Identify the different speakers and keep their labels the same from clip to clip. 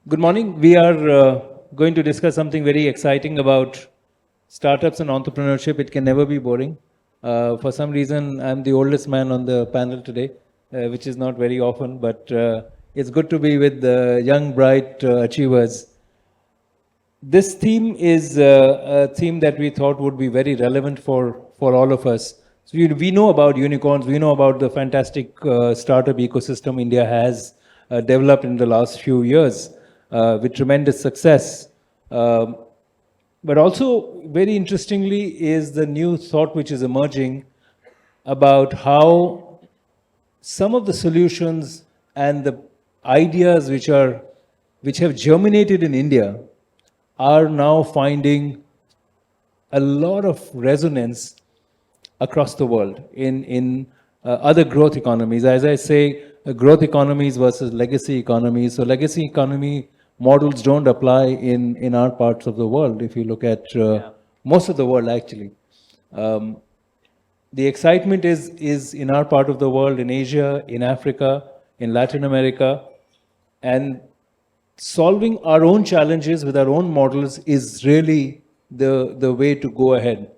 Speaker 1: Good morning. We are going to discuss something very exciting about startups and entrepreneurship. It can never be boring. For some reason, I'm the oldest man on the panel today, which is not very often, but it's good to be with young, bright achievers. This theme is a theme that we thought would be very relevant for all of us. So we know about unicorns, we know about the fantastic startup ecosystem India has developed in the last few years with tremendous success. But also, very interestingly, is the new thought which is emerging about how some of the solutions and the ideas which have germinated in India are now finding a lot of resonance across the world in other growth economies. As I say, growth economies versus legacy economies. So legacy economy models don't apply in our parts of the world. If you look at most of the world, actually. The excitement is in our part of the world, in Asia, in Africa, in Latin America, and solving our own challenges with our own models is really the way to go ahead.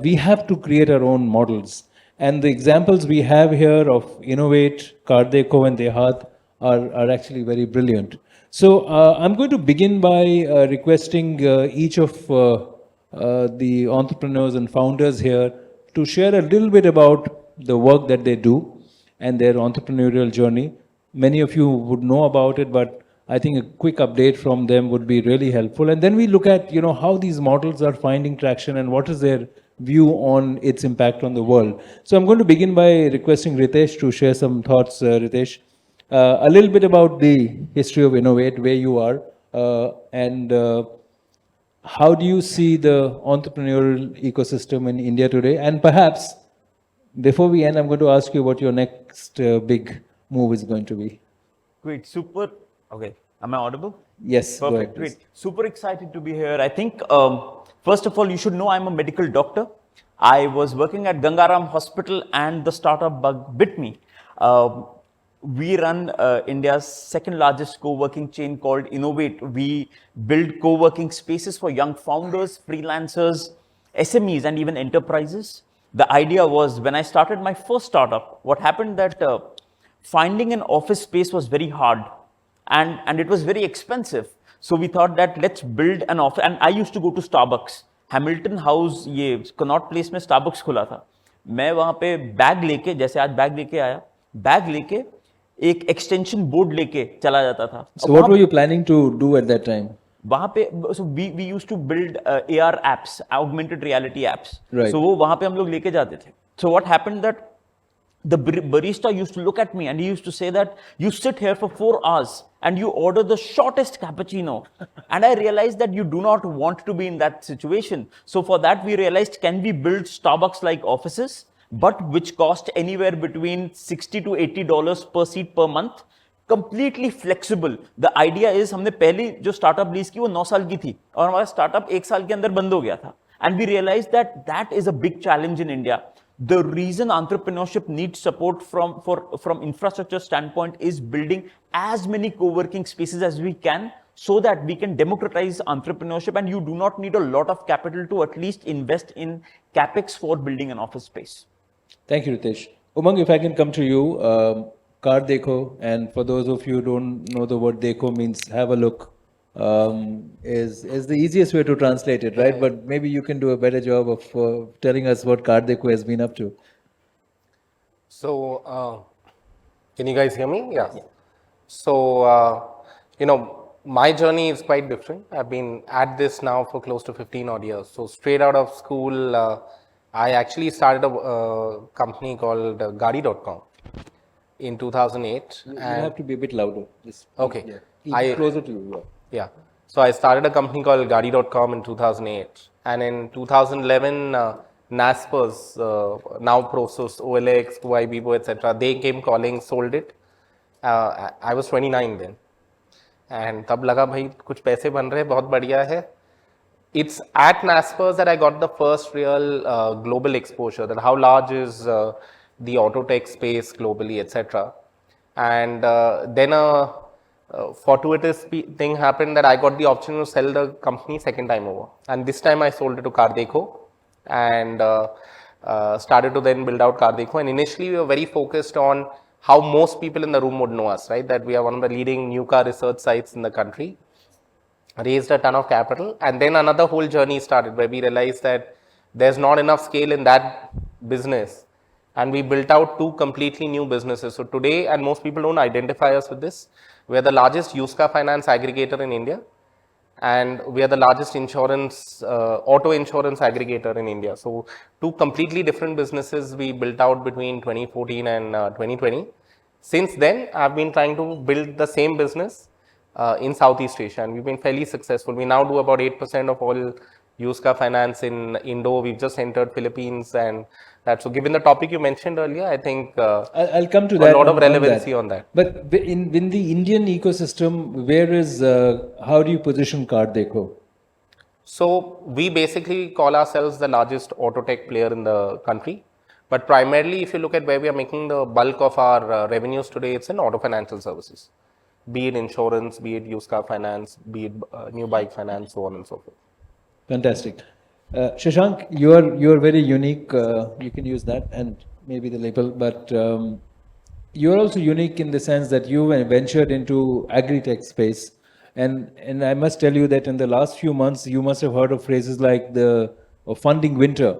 Speaker 1: We have to create our own models. And the examples we have here of Innov8, CarDekho, and DeHaat are actually very brilliant. So I'm going to begin by requesting each of the entrepreneurs and founders here to share a little bit about the work that they do and their entrepreneurial journey. Many of you would know about it, but I think a quick update from them would be really helpful. And then we look at, how these models are finding traction and what is their view on its impact on the world. So I'm going to begin by requesting Ritesh to share some thoughts. Ritesh, a little bit about the history of Innov8, where you are, and how do you see the entrepreneurial ecosystem in India today? And perhaps, before we end, I'm going to ask you what your next big move is going to be.
Speaker 2: Great, super. Okay, am I audible?
Speaker 1: Yes.
Speaker 2: Perfect, great. Super excited to be here. I think, first of all, you should know I'm a medical doctor. I was working at Gangaram Hospital and the startup bug bit me. We run India's second largest co-working chain called Innov8. We build co-working spaces for young founders, freelancers, SMEs, and even enterprises. The idea was, when I started my first startup, what happened that finding an office space was very hard and it was very expensive. So we thought that let's build an office. And I used to go to Starbucks. Hamilton House, ये Connaught Place में Starbucks खुला था. मैं वहाँ पे bag लेके, जैसे आज बैग लेके आया, बैग लेके एक एक्सटेंशन बोर्ड लेके चला जाता था.
Speaker 1: So what were you planning to do at that time?
Speaker 2: वहाँ पे, so we used to build AR apps, augmented reality apps.
Speaker 1: Right.
Speaker 2: So वो वहाँ पे हम लोग लेके जाते थे. So what happened that the barista used to look at me and he used to say that you sit here for 4 hours and you order the shortest cappuccino. And I realized that you do not want to be in that situation. So for that, we realized, can we build Starbucks-like offices, but which cost anywhere between $60 to $80 per seat per month, completely flexible. The idea is, हमने पहली जो startup lease की वो 9 साल की थी और हमारा startup 1 साल के अंदर बंद हो गया था. And we realized that that is a big challenge in India. The reason entrepreneurship needs support from infrastructure standpoint is building as many co-working spaces as we can, so that we can democratize entrepreneurship, and you do not need a lot of capital to at least invest in capex for building an office space.
Speaker 1: Thank you, Ritesh. Umang, if I can come to you, CarDekho, and for those of you who don't know, the word Dekho means have a look. Is the easiest way to translate it, right? But maybe you can do a better job of telling us what CarDekho has been up to.
Speaker 3: So, can you guys hear me? Yeah. So, my journey is quite different. I've been at this now for close to 15 odd years. So, straight out of school, I actually started a company called Gaadi.com in 2008.
Speaker 1: You have to be a bit louder.
Speaker 3: Okay.
Speaker 1: Yeah. Closer to you.
Speaker 3: Yeah. So I started a company called Gaadi.com in 2008. And in 2011, Naspers, now Prosus, OLX, Weibo, etc., they came calling, sold it. I was 29 then. And तब लगा भाई कुछ पैसे बन रहे, बहुत बढ़िया है. It's at Naspers that I got the first real global exposure, that how large is the auto tech space globally, etc. And then fortuitous thing happened that I got the option to sell the company second time over. And this time I sold it to CarDekho and started to then build out CarDekho. And initially we were very focused on how most people in the room would know us, right? That we are one of the leading new car research sites in the country. Raised a ton of capital, and then another whole journey started where we realized that there's not enough scale in that business, and we built out two completely new businesses. So today, and most people don't identify us with this, we're the largest used car finance aggregator in India, and we are the largest insurance, auto insurance aggregator in India. So two completely different businesses we built out between 2014 and 2020. Since then, I've been trying to build the same business in Southeast Asia, and we've been fairly successful. We now do about 8% of all used car finance in Indo. We've just entered Philippines and that. So given the topic you mentioned earlier, I think
Speaker 1: I'll come to that.
Speaker 3: A lot of relevancy on that.
Speaker 1: But in the Indian ecosystem, how do you position CarDekho?
Speaker 3: So we basically call ourselves the largest auto tech player in the country. But primarily, if you look at where we are making the bulk of our revenues today, it's in auto financial services. Be it insurance, be it used car finance, be it new bike finance, so on and so forth.
Speaker 1: Fantastic. Shashank, you're very unique. You can use that and maybe the label, but you're also unique in the sense that you ventured into agri-tech space. And I must tell you that in the last few months, you must have heard of phrases like the funding winter.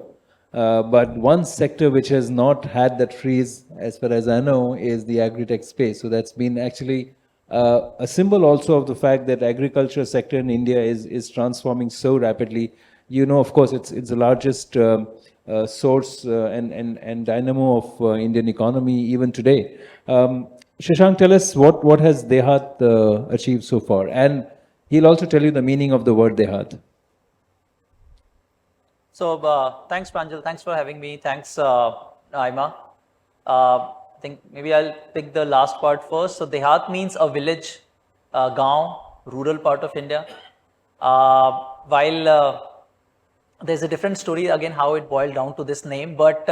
Speaker 1: But one sector which has not had that freeze, as far as I know, is the agri-tech space. So that's been actually a symbol also of the fact that agriculture sector in India is transforming so rapidly. You know, of course, it's the largest source and dynamo of Indian economy even today. Shashank, tell us what has DeHaat achieved so far, and he'll also tell you the meaning of the word DeHaat.
Speaker 4: So thanks, Pranjal. Thanks for having me. Thanks, Aima. I think maybe I'll pick the last part first. So DeHaat means a village, gaon, rural part of India. While there's a different story again how it boiled down to this name, but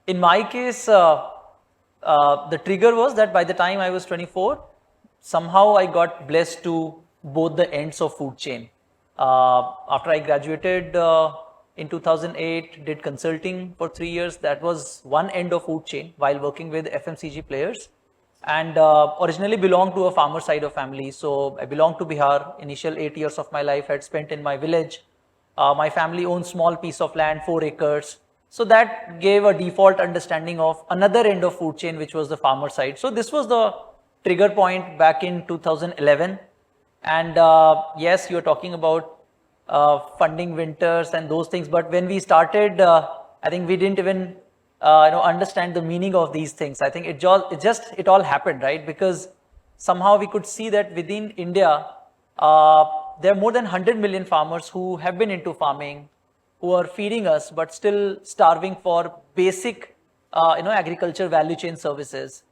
Speaker 4: in my case, the trigger was that by the time I was 24, somehow I got blessed to both the ends of food chain. After I graduated in 2008, did consulting for 3 years. That was one end of food chain while working with FMCG players, and originally belonged to a farmer side of family. So I belonged to Bihar. Initial 8 years of my life had spent in my village. My family owned small piece of land, 4 acres. So that gave a default understanding of another end of food chain, which was the farmer side. So this was the trigger point back in 2011. And yes, you're talking about funding winters and those things. But when we started, I think we didn't even understand the meaning of these things. I think it all happened, right? Because somehow we could see that within India, there are more than 100 million farmers who have been into farming, who are feeding us, but still starving for basic, agriculture value chain services.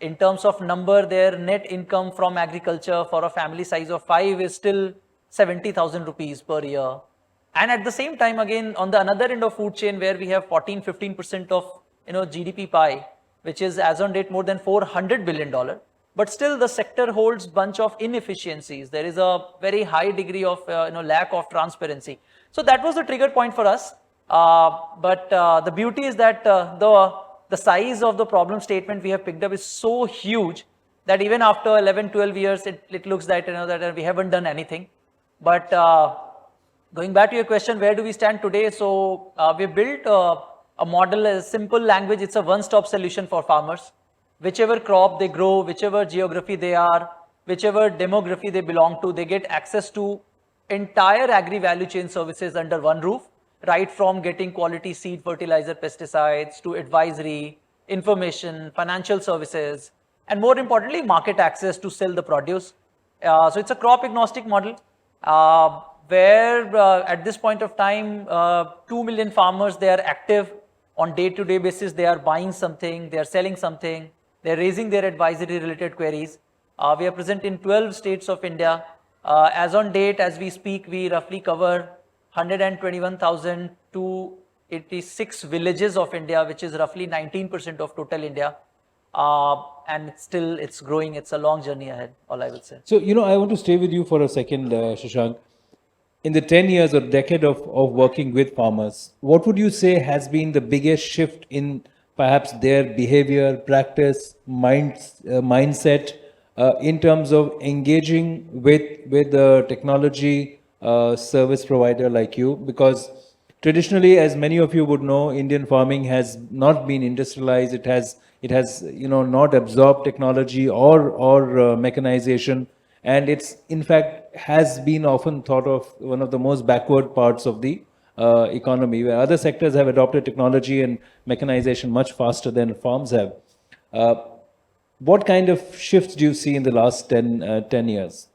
Speaker 4: In terms of number, their net income from agriculture for a family size of 5 is still 70,000 rupees per year. And at the same time, again, on the another end of food chain, where we have 14-15% of GDP pie, which is as on date more than $400 billion. But still the sector holds bunch of inefficiencies. There is a very high degree of lack of transparency. So that was the trigger point for us. But the beauty is that the size of the problem statement we have picked up is so huge that even after 11, 12 years, it looks that, that we haven't done anything. But going back to your question, where do we stand today? So we built a model, a simple language. It's a one-stop solution for farmers. Whichever crop they grow, whichever geography they are, whichever demography they belong to, they get access to entire agri value chain services under one roof, right from getting quality seed, fertilizer, pesticides, to advisory, information, financial services, and more importantly, market access to sell the produce. So it's a crop agnostic model where at this point of time, 2 million farmers, they are active on day-to-day basis. They are buying something, they are selling something, they're raising their advisory related queries. We are present in 12 states of India. As on date, as we speak, we roughly cover 121,286 villages of India, which is roughly 19% of total India. and it's growing. It's a long journey ahead, all I will say.
Speaker 1: So, I want to stay with you for a second, Shashank. In the 10 years or decade of working with farmers, what would you say has been the biggest shift in perhaps their behavior, practice, mindset in terms of engaging with the technology service provider like you? Because traditionally, as many of you would know, Indian farming has not been industrialized. It has not absorbed technology or mechanization, and it's in fact has been often thought of one of the most backward parts of the economy, where other sectors have adopted technology and mechanization much faster than farms have. Uh, what kind of shifts do you see in the last 10 years?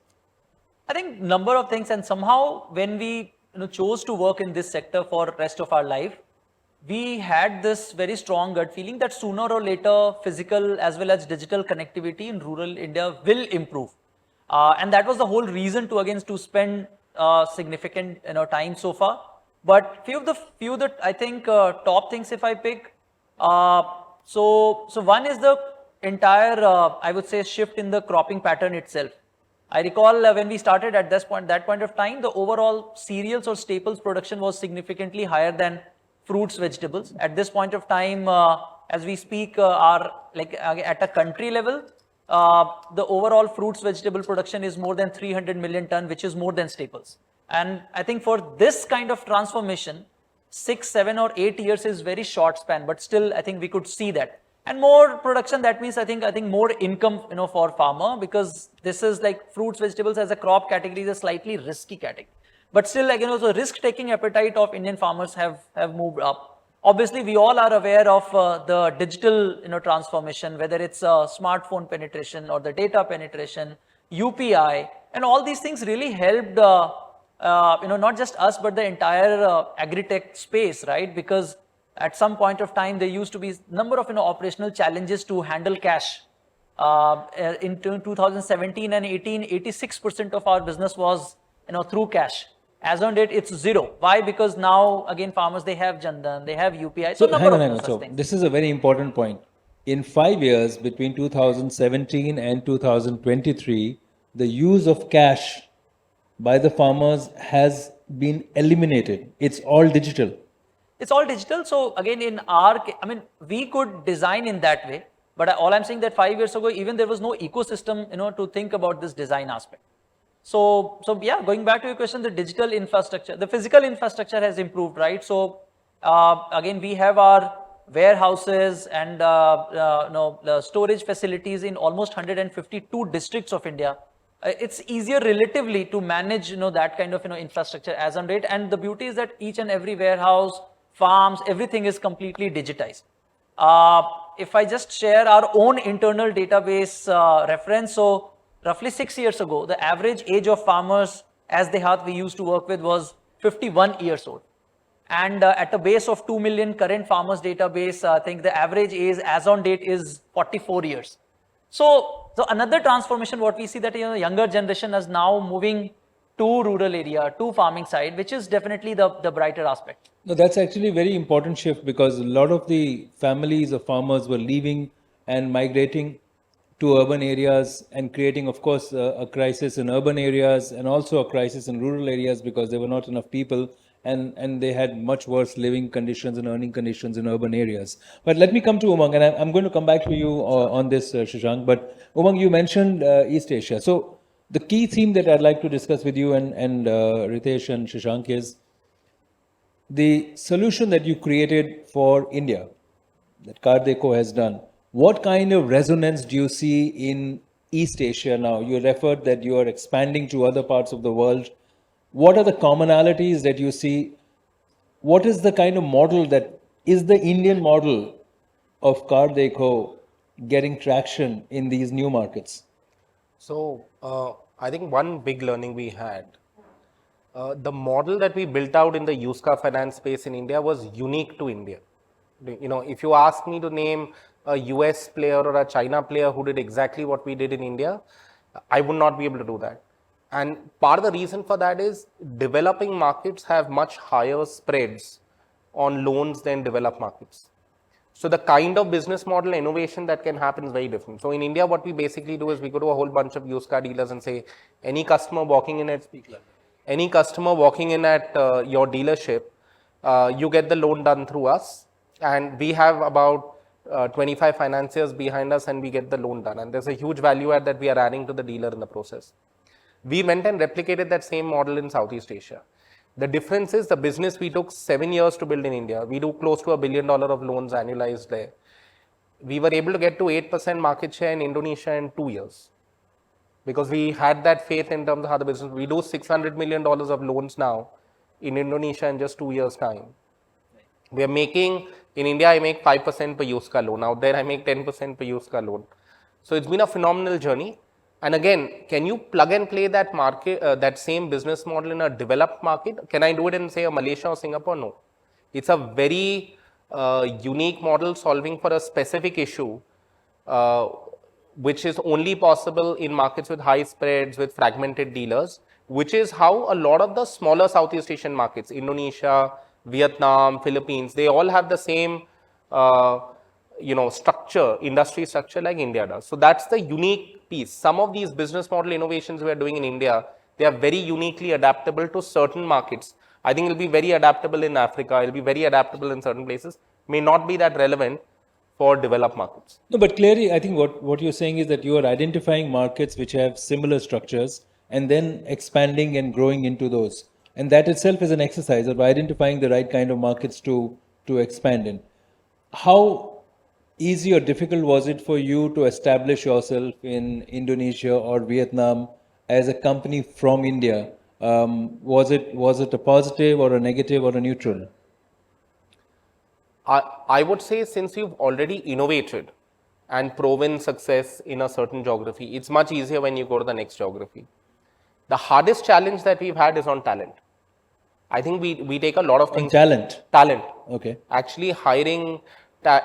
Speaker 4: I think number of things, and somehow when we chose to work in this sector for rest of our life, we had this very strong gut feeling that sooner or later physical as well as digital connectivity in rural India will improve. And that was the whole reason to spend significant time so far. But few that I think top things if I pick. So one is the entire I would say shift in the cropping pattern itself. I recall when we started at that point of time, the overall cereals or staples production was significantly higher than fruits, vegetables. At this point of time, as we speak, are like at a country level, the overall fruits, vegetable production is more than 300 million ton, which is more than staples. And I think for this kind of transformation, 6, 7 or 8 years is very short span, but still I think we could see that. And more production, that means I think more income, for farmer, because this is like fruits, vegetables as a crop category is a slightly risky category. But still, like, the risk-taking appetite of Indian farmers have moved up. Obviously, we all are aware of the digital, transformation, whether it's smartphone penetration or the data penetration, UPI, and all these things really helped, not just us, but the entire agri-tech space, right? Because at some point of time, there used to be number of operational challenges to handle cash. In 2017 and 18, 86% of our business was through cash. As on date, it's zero. Why? Because now again farmers, they have Jandan, they have UPI.
Speaker 1: So
Speaker 4: number
Speaker 1: hang
Speaker 4: of
Speaker 1: on.
Speaker 4: such
Speaker 1: So
Speaker 4: things.
Speaker 1: this is a very important point. In 5 years between 2017 and 2023, the use of cash by the farmers has been eliminated. It's all digital.
Speaker 4: It's all digital. So again, in our, we could design in that way, but all I'm saying that 5 years ago, even there was no ecosystem, to think about this design aspect. So yeah, going back to your question, the digital infrastructure, the physical infrastructure has improved, right? So again, we have our warehouses and the storage facilities in almost 152 districts of India. It's easier relatively to manage that kind of infrastructure as on date. And the beauty is that each and every warehouse, farms, everything is completely digitized. If I just share our own internal database reference, so roughly 6 years ago, the average age of farmers as DeHaat we used to work with was 51 years old. And at a base of 2 million current farmers database, I think the average age as on date is 44 years. So another transformation, what we see that the younger generation is now moving to rural area, to farming side, which is definitely the brighter aspect.
Speaker 1: No, that's actually a very important shift, because a lot of the families of farmers were leaving and migrating to urban areas and creating, of course, a crisis in urban areas and also a crisis in rural areas, because there were not enough people, and they had much worse living conditions and earning conditions in urban areas. But let me come to Umang, and I'm going to come back to you on this, Shashank. But Umang, you mentioned East Asia. So the key theme that I'd like to discuss with you and Ritesh and Shashank is the solution that you created for India, that CarDekho has done. What kind of resonance do you see in East Asia now? You referred that you are expanding to other parts of the world. What are the commonalities that you see? What is the kind of model that is the Indian model of CarDekho getting traction in these new markets?
Speaker 3: So I think one big learning we had, the model that we built out in the used car finance space in India was unique to India. If you ask me to name a US player or a China player who did exactly what we did in India, I would not be able to do that. And part of the reason for that is developing markets have much higher spreads on loans than developed markets. So the kind of business model innovation that can happen is very different. So in India, what we basically do is we go to a whole bunch of used car dealers and say, any customer walking in at your dealership, you get the loan done through us, and we have about 25 financiers behind us, and we get the loan done. And there's a huge value add that we are adding to the dealer in the process. We went and replicated that same model in Southeast Asia. The difference is the business we took 7 years to build in India. We do close to $1 billion of loans annualized there. We were able to get to 8% market share in Indonesia in 2 years. Because we had that faith in terms of how the business, we do $600 million of loans now in Indonesia in just 2 years' time. We are making, in India, I make 5% per used car loan. Out there, I make 10% per used car loan. So it's been a phenomenal journey. And again, can you plug and play that market, that same business model in a developed market? Can I do it in, say, a Malaysia or Singapore? No. It's a very unique model solving for a specific issue, which is only possible in markets with high spreads, with fragmented dealers, which is how a lot of the smaller Southeast Asian markets, Indonesia, Vietnam, Philippines, they all have the same structure, industry structure like India does. So that's the unique piece. Some of these business model innovations we are doing in India, they are very uniquely adaptable to certain markets. I think it'll be very adaptable in Africa, it'll be very adaptable in certain places, may not be that relevant for developed markets.
Speaker 1: No, but clearly, I think what you're saying is that you are identifying markets which have similar structures and then expanding and growing into those. And that itself is an exercise of identifying the right kind of markets to expand in. How easy or difficult was it for you to establish yourself in Indonesia or Vietnam as a company from India? Was it a positive or a negative or a neutral?
Speaker 3: I would say since you've already innovated and proven success in a certain geography, it's much easier when you go to the next geography. The hardest challenge that we've had is on talent. I think we take a lot of things.
Speaker 1: Talent. Okay.
Speaker 3: Actually hiring,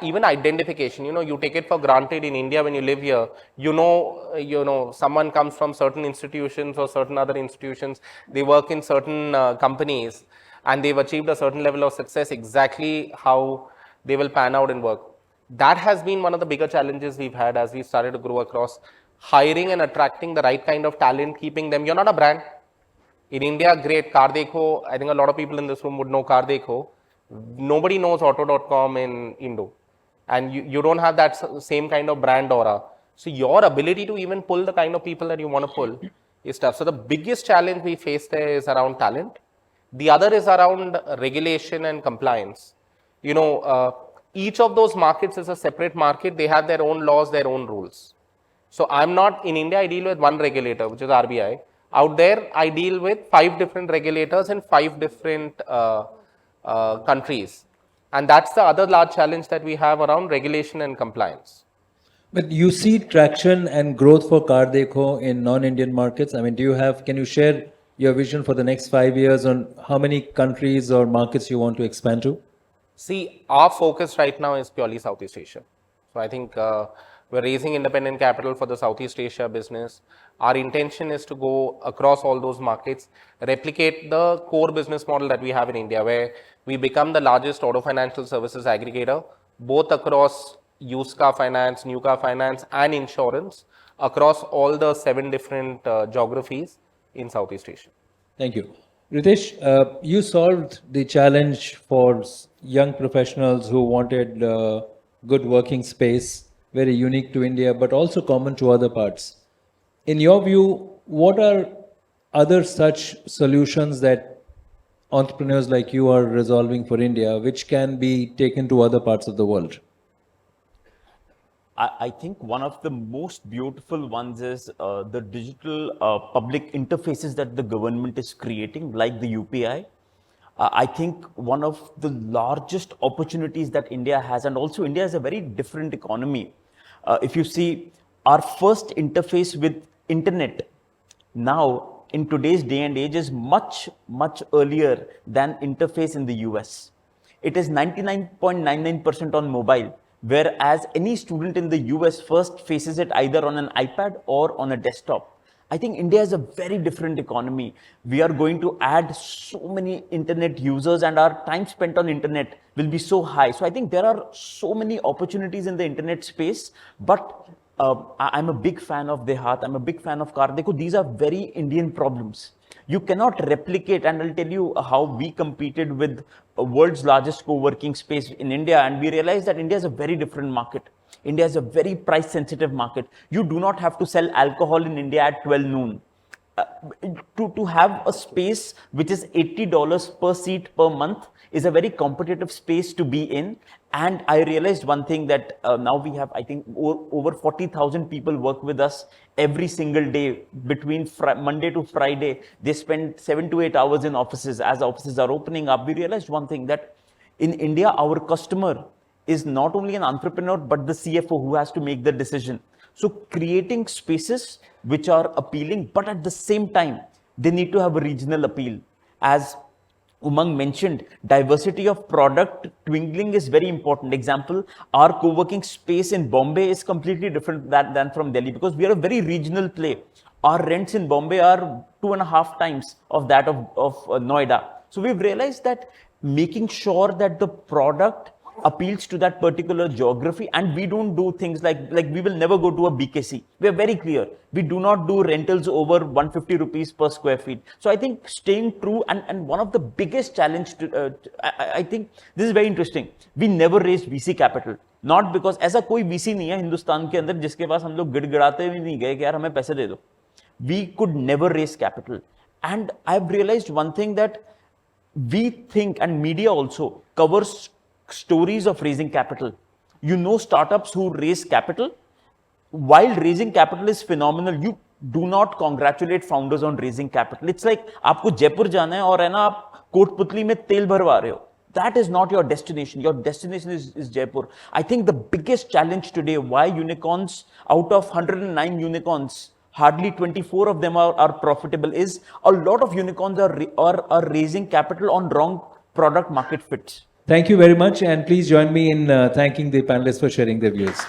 Speaker 3: even identification, you take it for granted in India when you live here, someone comes from certain institutions or certain other institutions, they work in certain companies and they've achieved a certain level of success, exactly how they will pan out and work. That has been one of the bigger challenges we've had as we started to grow across, hiring and attracting the right kind of talent, keeping them. You're not a brand. In India, great, CarDekho, I think a lot of people in this room would know CarDekho. Nobody knows auto.com in Indo. And you don't have that same kind of brand aura. So your ability to even pull the kind of people that you want to pull is tough. So the biggest challenge we face there is around talent. The other is around regulation and compliance. Each of those markets is a separate market. They have their own laws, their own rules. So I'm not, in India, I deal with one regulator, which is RBI. Out there, I deal with 5 different regulators in 5 different countries. And that's the other large challenge that we have around regulation and compliance.
Speaker 1: But you see traction and growth for CarDekho in non-Indian markets? I mean, can you share your vision for the next 5 years on how many countries or markets you want to expand to?
Speaker 3: See, our focus right now is purely Southeast Asia. So I think we're raising independent capital for the Southeast Asia business. Our intention is to go across all those markets, replicate the core business model that we have in India, where we become the largest auto financial services aggregator, both across used car finance, new car finance, and insurance, across all the 7 different geographies in Southeast Asia.
Speaker 1: Thank you. Ritesh, you solved the challenge for young professionals who wanted good working space, very unique to India, but also common to other parts. In your view, what are other such solutions that entrepreneurs like you are resolving for India, which can be taken to other parts of the world?
Speaker 2: I think one of the most beautiful ones is the digital public interfaces that the government is creating, like the UPI. I think one of the largest opportunities that India has, and also India is a very different economy. If you see, our first interface with internet now in today's day and age is much, much earlier than interface in the US. It is 99.99% on mobile, whereas any student in the US first faces it either on an iPad or on a desktop. I think India is a very different economy. We are going to add so many internet users and our time spent on internet will be so high. So I think there are so many opportunities in the internet space, but I'm a big fan of DeHaat. I'm a big fan of CarDekho. These are very Indian problems. You cannot replicate, and I'll tell you how we competed with the world's largest co-working space in India, and we realized that India is a very different market. India is a very price sensitive market. You do not have to sell alcohol in India at 12 noon. To have a space which is $80 per seat per month is a very competitive space to be in. And I realized one thing that now we have, I think, over 40,000 people work with us every single day between Monday to Friday. They spend 7 to 8 hours in offices. As offices are opening up, we realized one thing, that in India, our customer is not only an entrepreneur, but the CFO who has to make the decision. So creating spaces which are appealing, but at the same time, they need to have a regional appeal. As Umang mentioned, diversity of product twinkling is very important. Example, our co-working space in Bombay is completely different than from Delhi, because we are a very regional play. Our rents in Bombay are 2.5 times of that of Noida. So we've realized that making sure that the product appeals to that particular geography, and we don't do things like we will never go to a BKC. We are very clear. We do not do rentals over 150 rupees per square feet. So I think staying true, and one of the biggest challenge I think this is very interesting. We never raised VC capital. Not because ऐसा कोई VC नहीं है हिंदुस्तान के अंदर जिसके पास हम लोग गिड़गिड़ाते भी नहीं गए कि यार हमें पैसे दे दो. We could never raise capital. And I've realized one thing, that we think, and media also covers stories of raising capital. You know startups who raise capital. While raising capital is phenomenal, you do not congratulate founders on raising capital. It's like आपको जयपुर जाना है और है ना आप कोटपुतली में तेल भरवा रहे हो. That is not your destination. Your destination is Jaipur. I think the biggest challenge today, why unicorns, out of 109 unicorns, hardly 24 of them are profitable, is a lot of unicorns are raising capital on wrong product market fits.
Speaker 1: Thank you very much, and please join me in thanking the panelists for sharing their views.